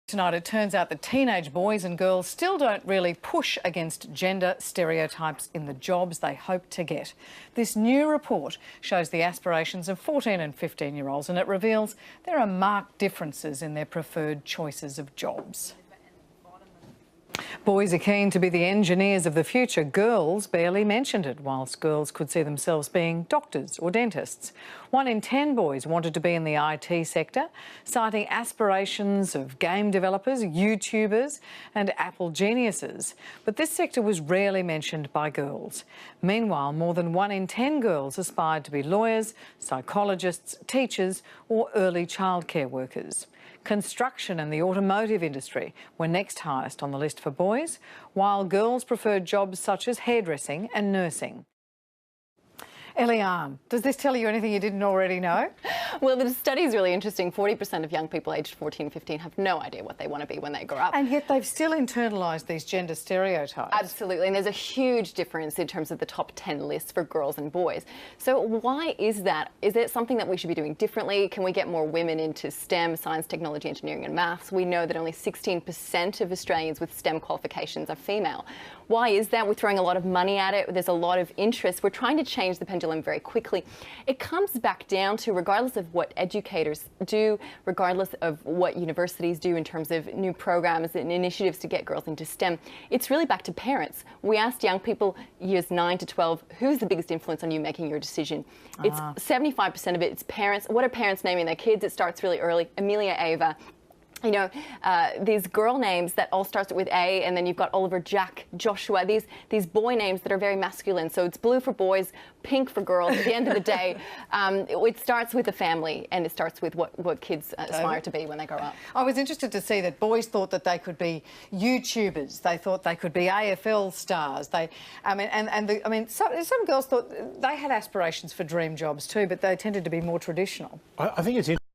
Tonight, it turns out that teenage boys and girls still don't really push against gender stereotypes in the jobs they hope to get. This new report shows the aspirations of 14 and 15-year-olds, and it reveals there are marked differences in their preferred choices of jobs. Boys are keen to be the engineers of the future. Girls barely mentioned it, whilst girls could see themselves being doctors or dentists. 1 in 10 boys wanted to be in the IT sector, citing aspirations of game developers, YouTubers and Apple geniuses. But this sector was rarely mentioned by girls. Meanwhile, more than 1 in 10 girls aspired to be lawyers, psychologists, teachers or early childcare workers. Construction and the automotive industry were next highest on the list for boys, while girls preferred jobs such as hairdressing and nursing. Eliane, does this tell you anything you didn't already know? Well, the study is really interesting. 40% of young people aged 14 and 15 have no idea what they want to be when they grow up. And yet they've still internalised these gender stereotypes. Absolutely, and there's a huge difference in terms of the top 10 lists for girls and boys. So why is that? Is it something that we should be doing differently? Can we get more women into STEM, science, technology, engineering and maths? We know that only 16% of Australians with STEM qualifications are female. Why is that? We're throwing a lot of money at it. There's a lot of interest. We're trying to change the pendulum very quickly. It comes back down to, regardless of what educators do, regardless of what universities do in terms of new programs and initiatives to get girls into STEM, it's really back to parents. We asked young people, years 9 to 12, who's the biggest influence on you making your decision? It's 75% of it, it's parents. What are parents naming their kids? It starts really early. Amelia, Ava. You know, these girl names that all starts with A, and then you've got Oliver, Jack, Joshua, these boy names that are very masculine. So it's blue for boys, pink for girls. At the end of the day, it starts with the family, and it starts with what kids aspire to be when they grow up. I was interested to see that boys thought that they could be YouTubers. They thought they could be AFL stars. Some girls thought they had aspirations for dream jobs too, but they tended to be more traditional. I think it's interesting.